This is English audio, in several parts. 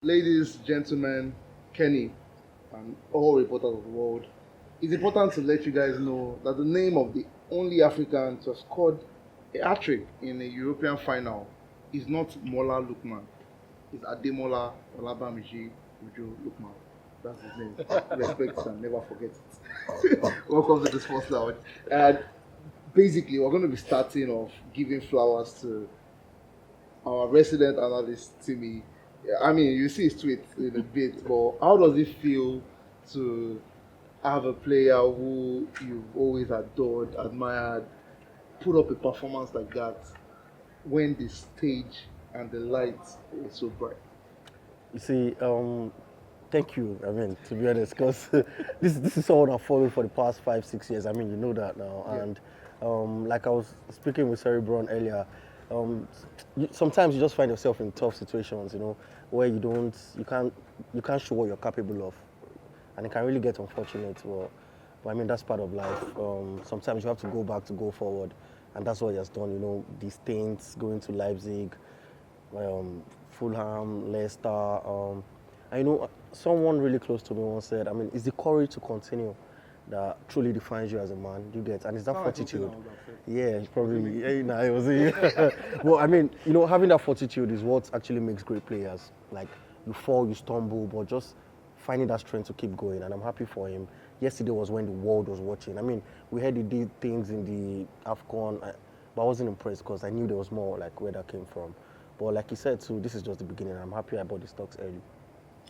Ladies, gentlemen, Kenny, and all reporters of the world, it's important to let you guys know that the name of the only African to have scored a hat trick in a European final is not Mola Lookman. It's Ademola Olabamiji Ujo Lookman. That's his name. Respect and never forget it. Welcome to the Sports Lounge. And basically, we're going to be starting off giving flowers to our resident analyst, Timmy. I mean, you see his tweet in a bit, but how does it feel to have a player who you've always adored, admired, put up a performance like that when the stage and the lights is so bright? You see, thank you. I mean, to be honest, because this is someone I've followed for the past 5, 6 years. I mean, you know that now. Yeah. And like I was speaking with Cerebron earlier, sometimes you just find yourself in tough situations, where you can't show what you're capable of, and it can really get unfortunate. But I mean, that's part of life. Sometimes you have to go back to go forward, and that's what he has done. These things going to Leipzig, Fulham, Leicester. And someone really close to me once said, I mean, it's the courage to continue that truly defines you as a man. You get, and it's that fortitude. Yeah, probably. Yeah, it was. Yeah. Well, I mean, having that fortitude is what actually makes great players. Like you fall, you stumble, but just finding that strength to keep going. And I'm happy for him. Yesterday was when the world was watching. I mean, we heard he did things in the AFCON, but I wasn't impressed because I knew there was more, like where that came from. But like he said too, this is just the beginning. I'm happy I bought the stocks early.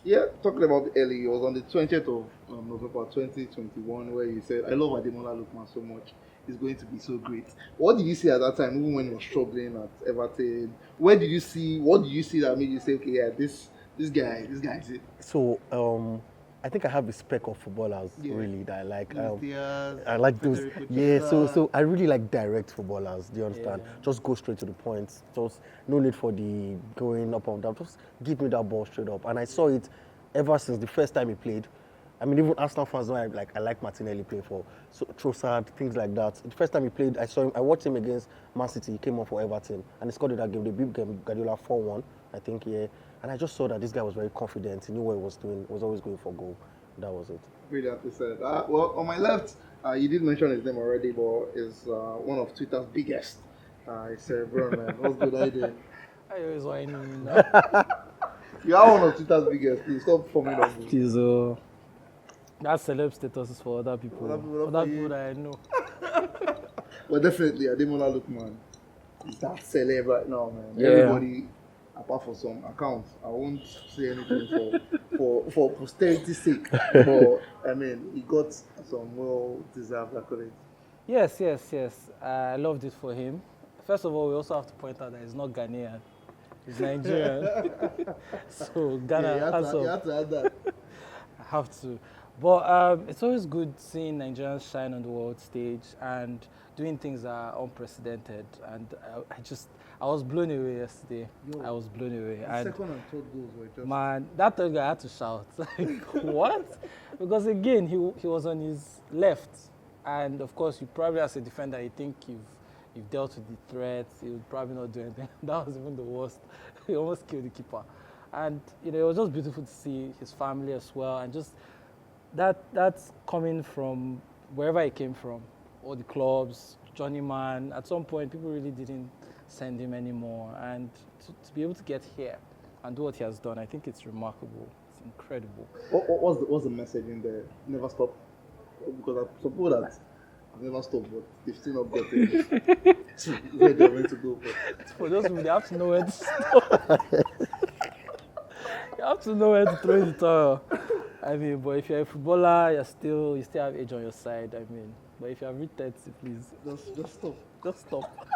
Yeah, talking about early, it was on the 20th of November 2021 where you said, I love Ademola Lookman so much. He's going to be so great. What did you see at that time, even when you were struggling at Everton? What did you see that made you say, okay, yeah, this guy is it? So, I think I have a spec of footballers really that I like. I like those. Yeah, so I really like direct footballers. Do you understand? Yeah. Just go straight to the point. Just no need for the going up and down. Just give me that ball straight up. And I saw it ever since the first time he played. I mean, even Arsenal fans know I like Martinelli play for Trossard, things like that. The first time he played, I watched him against Man City. He came on for Everton and he scored in that game. They beat Guardiola 4-1, I think. Yeah. And I just saw that this guy was very confident. He knew what he was doing. Was always going for goal. That was it. Brilliantly said. Well, on my left, you did mention his name already, but is one of Twitter's biggest. I said, bro, man, what's good idea? I always whining now. You are one of Twitter's biggest. Please stop forming up. Please, that celeb status is for other people. Other people that I know. Well, definitely, Ademola Lookman is that celeb right now, man. Yeah. Everybody, apart from some accounts, I won't say anything for posterity's sake. But I mean, he got some well-deserved accolades. Yes. I love this for him. First of all, we also have to point out that he's not Ghanaian. He's Nigerian. So Ghana has you have to add that. I have to. But it's always good seeing Nigerians shine on the world stage and doing things that are unprecedented. And I was blown away yesterday. I was blown away. The second and third goals were just... Man, that third guy had to shout. Like, what? Because again, he was on his left. And of course, you probably as a defender, you think you've dealt with the threat. You would probably not do anything. That was even the worst. He almost killed the keeper. And it was just beautiful to see his family as well. And just that's coming from wherever he came from. All the clubs, journeyman. At some point, people really didn't send him anymore. And to be able to get here and do what he has done, I think it's remarkable. It's incredible. What's the message in there? Never stop. Because I suppose that I've never stopped, but they've still not got to where they're meant to go. But. For those people, they have to know where to stop. You have to know where to throw the towel. I mean, but if you're a footballer, you still have age on your side. I mean, but if you have reached 30, please just stop. Just stop.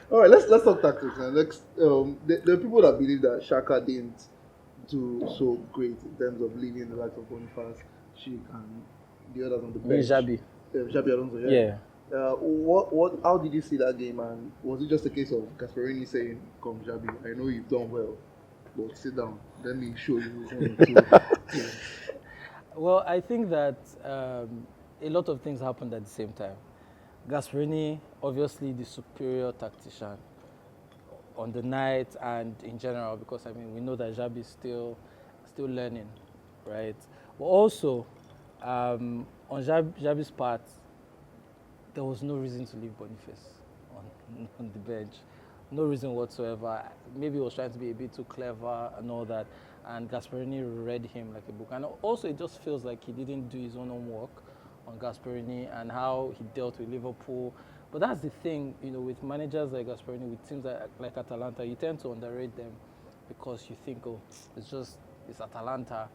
All right, let's talk tactics. And there are people that believe that Xhaka didn't do so great in terms of leading the likes of Boniface, Sheik, and the others on the bench. Xabi. Xabi Alonso, yeah. How did you see that game? And was it just a case of Gasperini saying, "Come, Xabi, I know you've done well, but sit down. Let me show you." Well, I think that a lot of things happened at the same time. Gasperini, obviously the superior tactician, on the night and in general, because I mean we know that Xabi is still learning, right? But also on Xabi's part, there was no reason to leave Boniface on the bench. No reason whatsoever. Maybe he was trying to be a bit too clever and all that. And Gasperini read him like a book. And also it just feels like he didn't do his own homework on Gasperini and how he dealt with Liverpool. But that's the thing, you know, with managers like Gasperini, with teams like Atalanta, you tend to underrate them because you think, oh, it's Atalanta.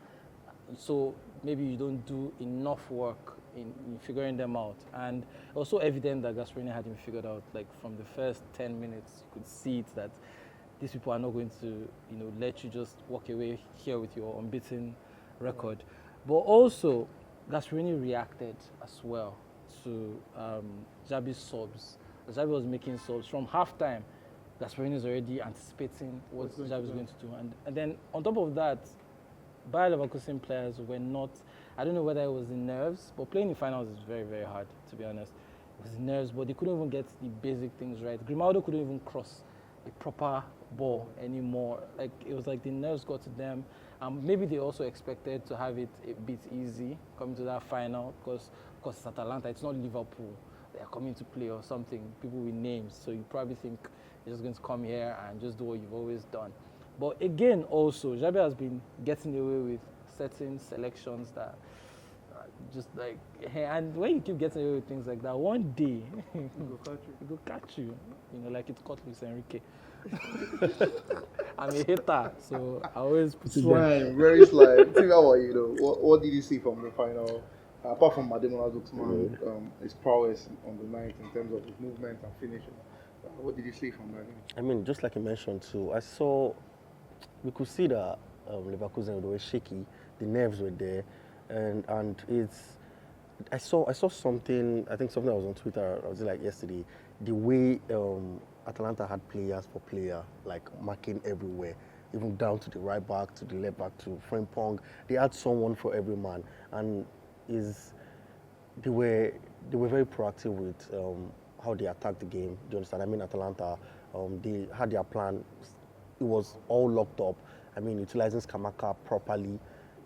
So maybe you don't do enough work in figuring them out. And also evident that Gasperini had him figured out. Like from the first 10 minutes, you could see it that these people are not going to, you know, let you just walk away here with your unbeaten record. But also, Gasperini reacted as well to Xabi's subs. Xabi was making subs from halftime. Gasperini is already anticipating what Xabi is going to do. And then on top of that, Bayer Leverkusen players were not, I don't know whether it was the nerves, but playing in finals is very, very hard, to be honest. It was the nerves, but they couldn't even get the basic things right. Grimaldo couldn't even cross a proper ball anymore. Like, it was like the nerves got to them. Maybe they also expected to have it a bit easy coming to that final because it's Atalanta, it's not Liverpool. They are coming to play or something, people with names. So you probably think you're just going to come here and just do what you've always done. But again, also, Xabi has been getting away with certain selections that just like, hey, and when you keep getting away with things like that, one day, it will catch you. You know, like it caught Luis Enrique. I'm a hater, so I always put it there. Very slime. Think about, you know, what did you see from the final? Apart from Ademola Lookman, his prowess on the night in terms of his movement and finishing. What did you see from that game? I mean, just like you mentioned too, we could see that Leverkusen were shaky, the nerves were there, and I saw something, I think something that was on Twitter, I was like yesterday, the way Atalanta had players for player, like marking everywhere, even down to the right back, to the left back, to Frimpong. They had someone for every man, and they were very proactive with how they attacked the game. Do you understand? I mean, Atalanta, they had their plan. It was all locked up. I mean, utilizing Skamaka properly.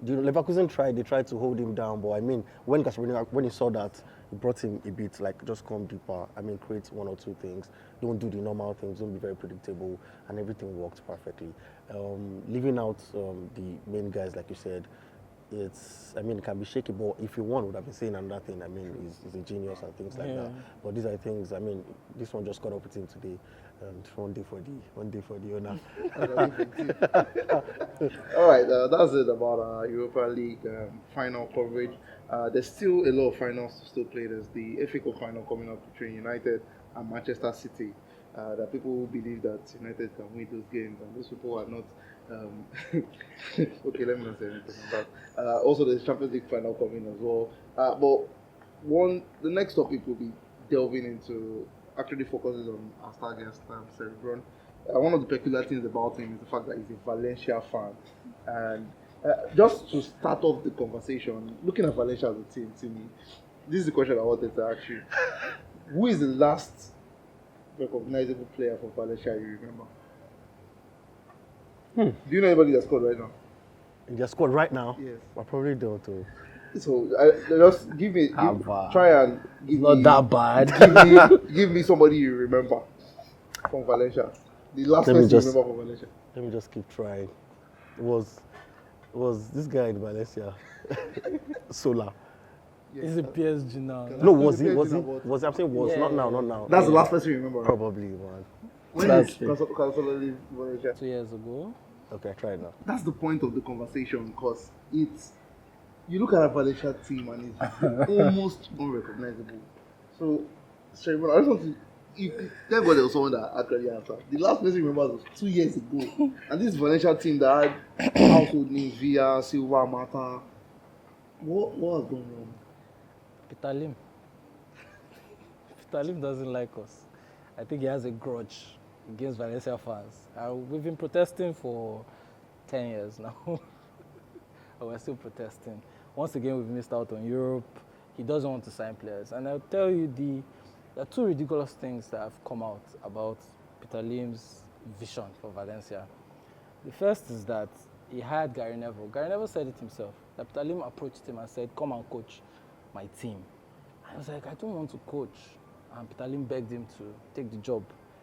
Leverkusen tried to hold him down, but I mean, when he saw that, he brought him a bit, like, just come deeper. I mean, create one or two things. Don't do the normal things. Don't be very predictable, and everything worked perfectly. Leaving out the main guys, like you said, it can be shaky, but if you want, would have been saying another thing. I mean, he's a genius and things like that. But these are things, I mean, this one just caught up with him today. And one day for the owner. All right, that's it about Europa League final coverage. There's still a lot of finals to still play. There's the FA Cup final coming up between United and Manchester City. That people who believe that United can win those games, and those people are not. Okay, let me not say anything about that. Also, there's Champions League final coming as well. But the next topic will be delving into. Actually focuses on our star guest, Cerebron. One of the peculiar things about him is the fact that he's a Valencia fan. And just to start off the conversation, looking at Valencia as a team, to me, this is the question I wanted to ask you. Who is the last recognizable player for Valencia you remember? Do you know anybody that scored right now? They scored right now? Yes. I probably don't. So just give me, try and give not me. Not that bad. Give me somebody you remember from Valencia. The last person you remember from Valencia. Let me just keep trying. It was this guy in Valencia, Sola. Yes, Is it PSG now? No, was he? I'm saying was, not now. That's the last person you remember, right? Probably, man. When did Casola leave Valencia? 2 years ago. Okay, try it now. That's the point of the conversation, because you look at a Valencia team and it's almost unrecognizable. So, Sherman, I just want to, thank God there was someone that actually answered. The last person you remember was 2 years ago. And this Valencia team that had household names, Villa, Silva, Mata. What was going on? Peter Lim doesn't like us. I think he has a grudge against Valencia fans. We've been protesting for 10 years now. But we're still protesting. Once again, we've missed out on Europe. He doesn't want to sign players. And I'll tell you, there are two ridiculous things that have come out about Peter Lim's vision for Valencia. The first is that he had Gary Neville. Gary Neville said it himself. That Talim approached him and said, come and coach my team. And I was like, I don't want to coach. And Pitalim begged him to take the job.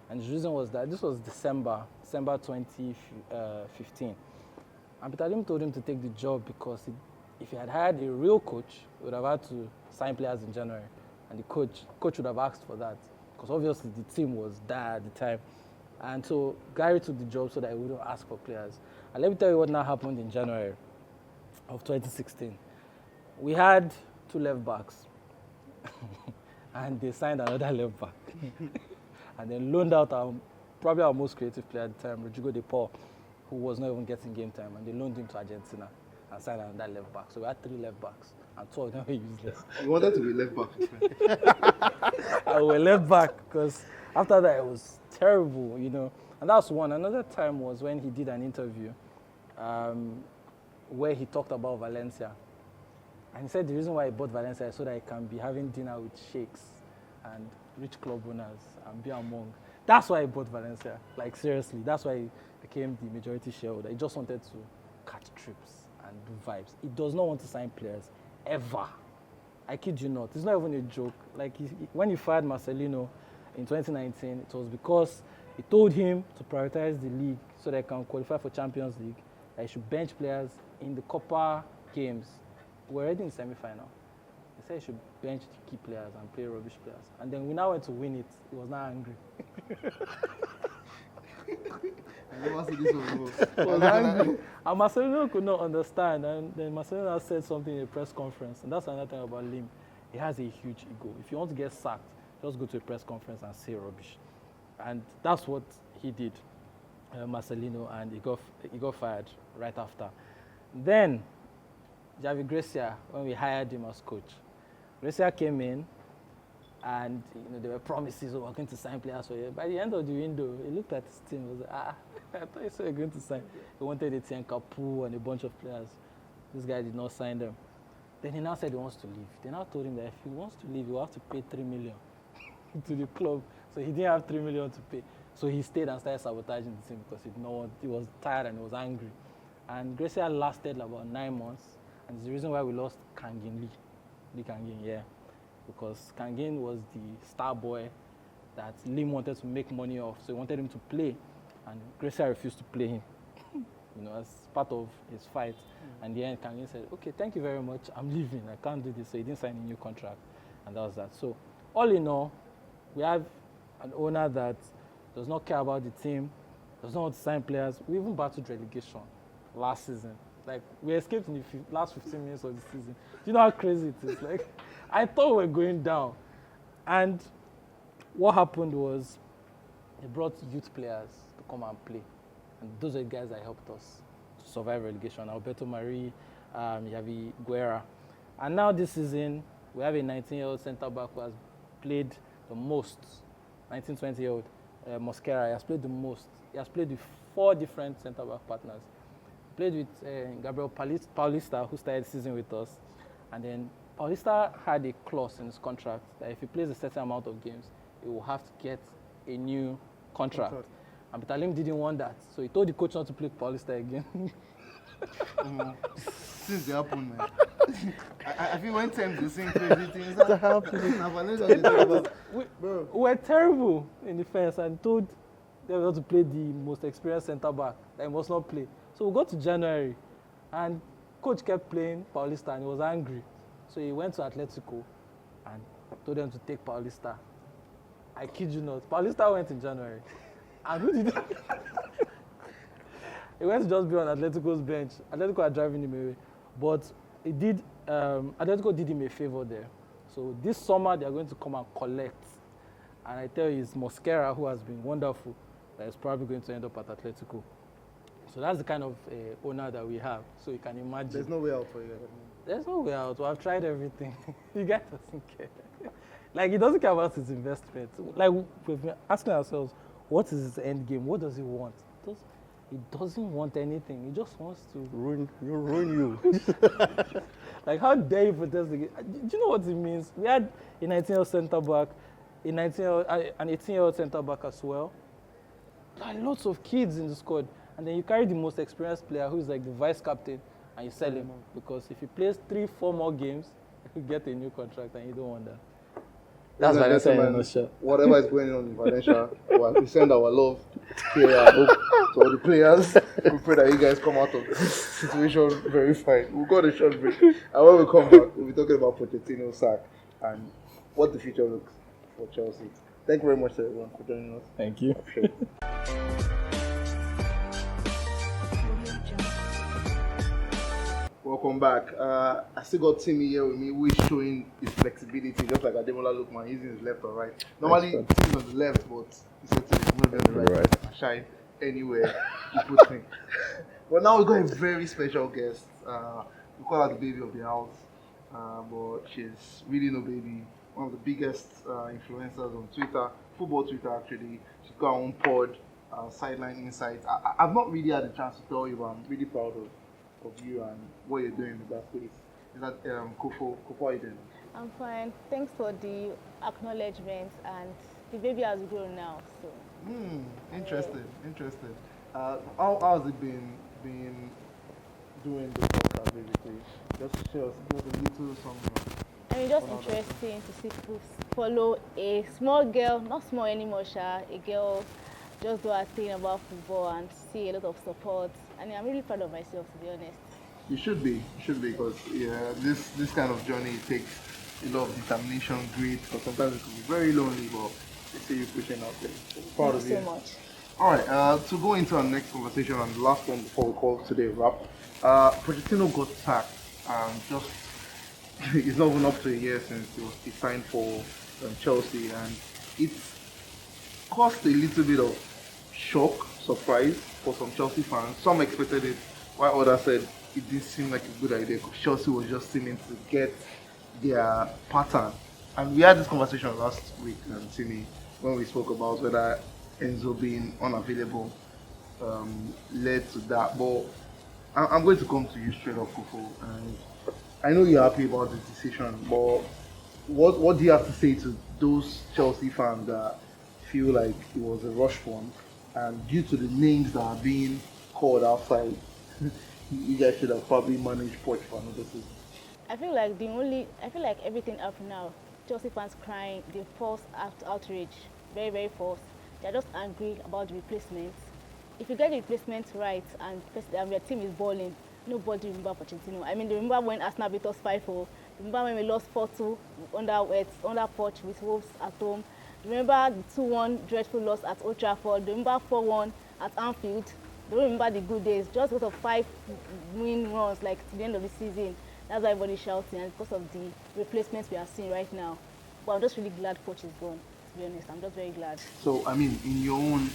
And the reason was that this was December 2015. And Pitalim told him to take the job because if he had hired a real coach, he would have had to sign players in January. And the coach would have asked for that. Because obviously the team was dire at the time. And so Gary took the job so that he wouldn't ask for players. And let me tell you what now happened in January of 2016. We had 2 left backs. And they signed another left back. And then loaned out probably our most creative player at the time, Rodrigo De Paul, who was not even getting game time. And they loaned him to Argentina and signed another left back. So we had 3 left backs. And 2 of them were useless. You wanted to be left back. I was left back because after that it was terrible, you know. And that's one. Another time was when he did an interview where he talked about Valencia. And he said the reason why he bought Valencia is so that he can be having dinner with sheikhs and rich club owners and be among. That's why he bought Valencia. Like, seriously, that's why he became the majority shareholder. He just wanted to catch trips and do vibes. He does not want to sign players, ever. I kid you not. It's not even a joke. Like, when he fired Marcelino in 2019, it was because he told him to prioritize the league so that he can qualify for Champions League, that he should bench players in the Copa games. We're already in semi-final. He said he should bench the key players and play rubbish players. And then we now went to win it. He was not angry. I never see this one before. He was angry. And Marcelino could not understand. And then Marcelino said something in a press conference. And that's another thing about Lim. He has a huge ego. If you want to get sacked, just go to a press conference and say rubbish. And that's what he did, Marcelino, and he got fired right after. Then, Javi Gracia, when we hired him as coach, Gracia came in, and there were promises of going to sign players for you. By the end of the window, he looked at his team and was like, I thought you said you were going to sign. He wanted Etienne Capoue and a bunch of players. This guy did not sign them. Then he now said he wants to leave. They now told him that if he wants to leave, he will have to pay 3 million to the club. So he didn't have 3 million to pay. So he stayed and started sabotaging the team because he was tired and he was angry. And Gracia lasted about 9 months. And it's the reason why we lost Kangin Lee. Because Kangin was the star boy that Lim wanted to make money off. So he wanted him to play. And Gracia refused to play him, as part of his fight. And in the end, Kangin said, okay, thank you very much. I'm leaving. I can't do this. So he didn't sign a new contract. And that was that. So all in all, we have an owner that does not care about the team, does not want to sign players. We even battled relegation last season. Like, we escaped in the last 15 minutes of the season. Do you know how crazy it is? Like, I thought we were going down. And what happened was they brought youth players to come and play. And those are the guys that helped us to survive relegation. Alberto Marie, Javi Guerra. And now this season, we have a 19-year-old centre-back who has played the most. 19, 20-year-old Mosquera. He has played the most. He has played with 4 different centre-back partners. Played with Gabriel Paulista, who started the season with us. And then Paulista had a clause in his contract that if he plays a certain amount of games, he will have to get a new contract. And Pitalim didn't want that. So he told the coach not to play Paulista again. Since it happened, man. I feel when times the same crazy things we were terrible in defense and told them not to play the most experienced centre-back, that he must not play. So we got to January, and coach kept playing Paulista, and he was angry. So he went to Atletico and told them to take Paulista. I kid you not. Paulista went in January. And who did that? He went to just be on Atletico's bench. Atletico are driving him away. But Atletico did him a favor there. So this summer, they are going to come and collect. And I tell you, it's Mosquera, who has been wonderful, that is probably going to end up at Atletico. So that's the kind of owner that we have. So you can imagine. There's no way out for you. There's no way out. I've tried everything. You guys doesn't care. Like, he doesn't care about his investment. Like, we've been asking ourselves, what is his end game? What does he want? He doesn't want anything. He just wants to ruin you. Like, how dare you protest the game? Do you know what it means? We had a 19-year-old centre-back, an 18-year-old centre-back as well. Like lots of kids in the squad. And then you carry the most experienced player who is like the vice captain and you sell him. Because if he plays 3-4 more games, you get a new contract and you don't want that. That's Valencia in a nutshell. Whatever is going on in Valencia, we send our love, care, and hope to all the players. We pray that you guys come out of this situation very fine. We'll go on a short break. And when we come back, we'll be talking about Pochettino SACKED and what the future looks for Chelsea. Thank you very much, everyone, for joining us. Thank you. Welcome back. I still got Timmy here with me, who is showing his flexibility, just like Ademola Lookman, using his left or right. Normally, Timmy's on the left, but he said Timmy's going to be on the right. I shine anywhere he puts me. But now we've got a very special guest. We call her the baby of the house, but she's really no baby. One of the biggest influencers on Twitter, football Twitter actually. She's got her own pod, Sideline Insights. I've not really had a chance to tell you, but I'm really proud of you and what you're doing in that space. Is that Kofo, how are you doing? I'm fine. Thanks for the acknowledgement, and the baby has grown now. So. Interesting. How has it been doing the podcast basically? Just share us a little something. I mean, just interesting to see people follow a small girl, not small anymore, a girl just do her thing about football and see a lot of support. And I'm really proud of myself, to be honest. You should be, because this kind of journey takes a lot of determination, grit, because sometimes it can be very lonely, but they see you pushing out there. So proud of you. So much. All right, to go into our next conversation and the last one before we call today wrap, Pochettino got sacked just it's not even up to a year since he signed for Chelsea, and it's caused a little bit of shock, surprise for some Chelsea fans. Some expected it, while others said it didn't seem like a good idea because Chelsea was just seeming to get their pattern. And we had this conversation last week, Timmy, when we spoke about whether Enzo being unavailable led to that. But I'm going to come to you straight up, Kofo. And I know you're happy about the decision, but what do you have to say to those Chelsea fans that feel like it was a rush one, and due to the names that are being called outside, you guys should have probably managed Poch for another season? I feel like everything up now, Chelsea fans crying, the false outrage, very, very false. They're just angry about the replacements. If you get the replacements right and your team is balling, nobody remember Pochettino. I mean, they remember when Arsenal beat us 5-4. Remember when we lost 4-2 under Poch with Wolves at home. Remember the 2-1 dreadful loss at Old Trafford. Remember 4-1 at Anfield. Don't remember the good days. Just because of 5 win runs like to the end of the season. That's why everybody's shouting, and because of the replacements we are seeing right now. But I'm just really glad Poch is gone, to be honest. I'm just very glad. So, I mean, in your own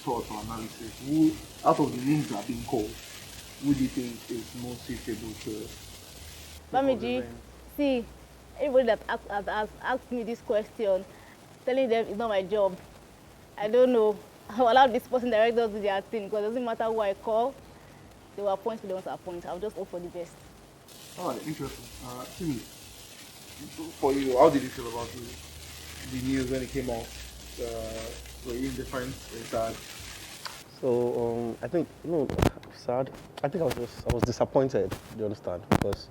thoughts or analysis, who, out of the names that are being called, who do you think is most suitable to Bamiji, see, everybody that has asked me this question, telling them it's not my job. I don't know. I'll allow this person directors do their thing, because it doesn't matter who I call, they will appoint who they want to appoint. I'll just hope for the best. All right, interesting. Timmy, for you, how did you feel about the news when it came out? Were you indifferent? Were you sad? So I think sad. I think I was disappointed. Do you understand? Because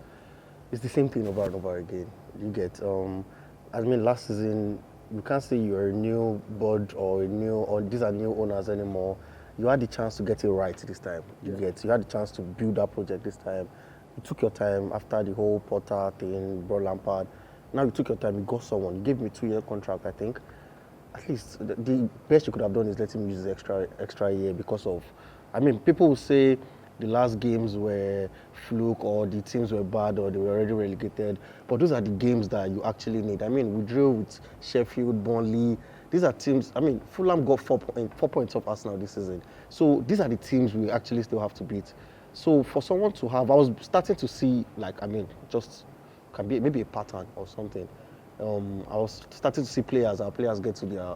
it's the same thing over and over again. You get I mean, last season you can't say you're a new board or these are new owners anymore. You had the chance to get it right this time. You had the chance to build that project this time. You took your time after the whole Potter thing, brought Lampard. Now you took your time, you got someone. You gave me a 2-year contract, I think. At least the best you could have done is let him use the extra year because of, I mean, people will say the last games were fluke or the teams were bad or they were already relegated. But those are the games that you actually need. I mean, we drew with Sheffield, Burnley. These are teams, I mean, Fulham got 4 points off Arsenal this season. So these are the teams we actually still have to beat. So for someone to have, I was starting to see, like, I mean, just can be maybe a pattern or something. I was starting to see our players get to their,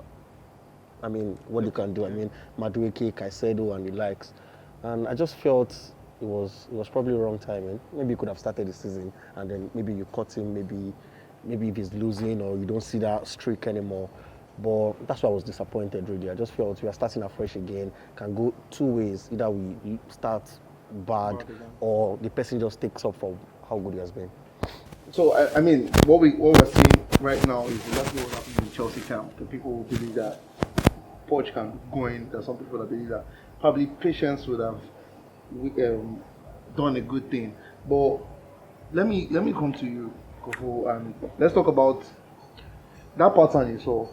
I mean, what they can do. I mean, Madueke, Caicedo and the likes. And I just felt it was probably wrong timing. Maybe you could have started the season and then maybe you cut him, maybe if he's losing or you don't see that streak anymore. But that's why I was disappointed, really. I just felt we are starting afresh again. Can go two ways. Either we start bad or the person just takes up from how good he has been. So, I mean, what we're seeing right now is exactly what happened in Chelsea camp. The people who believe that Poch can go in. There are some people that believe that probably patience would have done a good thing. But let me come to you, Kofu, and let's talk about that pattern you saw.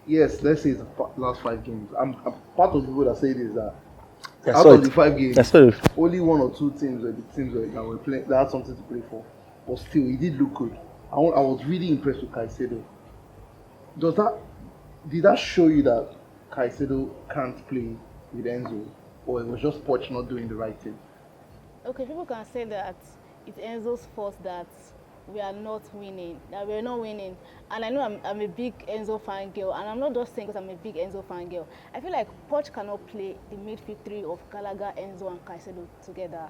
Yes, let's say it's the last 5 games. I'm part of the people that say this, that out of the 5 games, only 1 or 2 teams were the teams that were playing, that had something to play for. But still, he did look good. I was really impressed with Caicedo. Did that show you that Caicedo can't play with Enzo, or it was just Poch not doing the right thing? Okay, people can say that it's Enzo's fault that we are not winning, that we're not winning. And I know I'm a big Enzo fan girl, and I'm not just saying because I'm a big Enzo fan girl. I feel like Poch cannot play the midfield 3 of Gallagher, Enzo, and Caicedo together.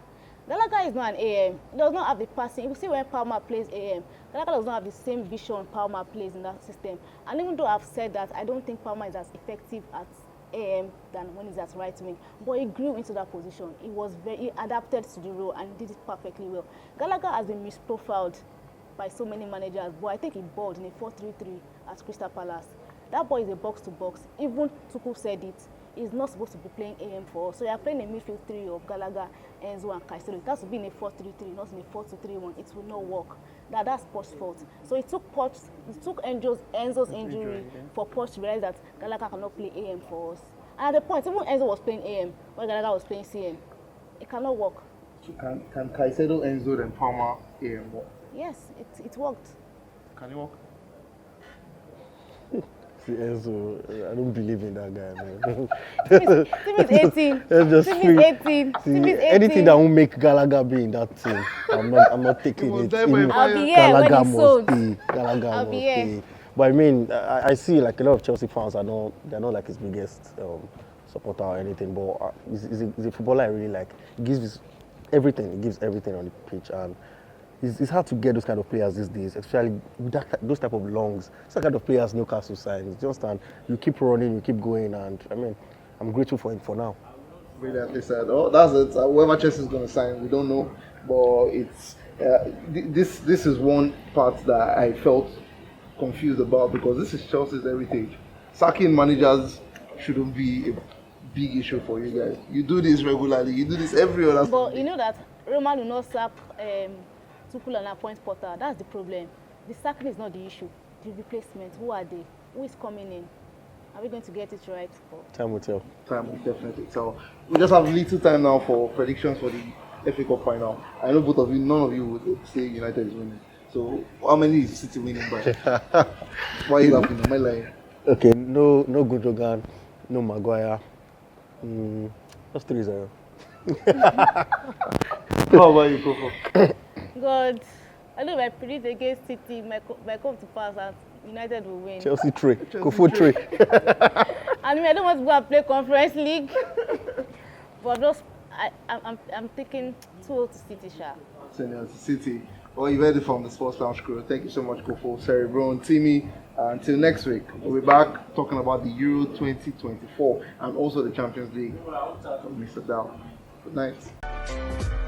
Gallagher is not an AM. He does not have the passing. You see when Palmer plays AM, Gallagher does not have the same vision Palmer plays in that system. And even though I've said that, I don't think Palmer is as effective at AM than when he's at right wing. But he grew into that position. He adapted to the role and did it perfectly well. Gallagher has been misprofiled by so many managers, but I think he balled in a 4-3-3 at Crystal Palace. That boy is a box-to-box. Even Tuchel said it. He's not supposed to be playing AM for us. So you are playing a midfield 3 of Gallagher, Enzo, and Caicedo. It has to be in a 4-3-3, not in a 4-2-3-1. It will not work. That's Poch's fault. So it took Enzo's injury for Poch to realize that Gallagher cannot play AM for us. And at the point, even Enzo was playing AM, when Gallagher was playing CM. It cannot work. So can Caicedo, Enzo, and Palmer AM work? Yes, it worked. Can it work? See, Enzo, I don't believe in that guy, man. Team is 18. Team is 18. Team is 18. Anything that will make Gallagher be in that team, I'm not taking it. I'll be here when he's sold. Gallagher must be. But I mean, I see like a lot of Chelsea fans they're not like his biggest supporter or anything, but he's a footballer I really like. He gives everything. He gives everything on the pitch, and it's hard to get those kind of players these days, especially with those type of longs. It's the kind of players Newcastle signs. Just and you keep running, you keep going, and I mean, I'm grateful for him for now. Brilliantly said. Oh, that's it. Whoever Chelsea is going to sign, we don't know, but it's this is one part that I felt confused about, because this is Chelsea's heritage. Sacking managers shouldn't be a big issue for you guys. You do this regularly. You do this every other. But you know that Roman will not sack Tuchel and appoint Potter. That's the problem. The sacking is not the issue. The replacement. Who are they? Who is coming in? Are we going to get it right? Time will tell. Time will definitely tell. We just have little time now for predictions for the FA Cup final. I know both of you, none of you would say United is winning. So, how many is City winning by? Why are you laughing? Am I lying? Okay, no Gundogan, no Maguire. Just 3-0. How about you, Kofo? God, I know if I predict against City, might come to pass and United will win. Chelsea 3, Kofo 3. I mean, I don't want to go and play Conference League, but I'm taking 2-0 to City, Sha. 2-0 to City. Well, you've heard it from the Sports Lounge crew. Thank you so much, Kofo, Sari, Bro, and Timmy. Until next week, we'll be back talking about the Euro 2024 and also the Champions League. Mr. Dow. Good night.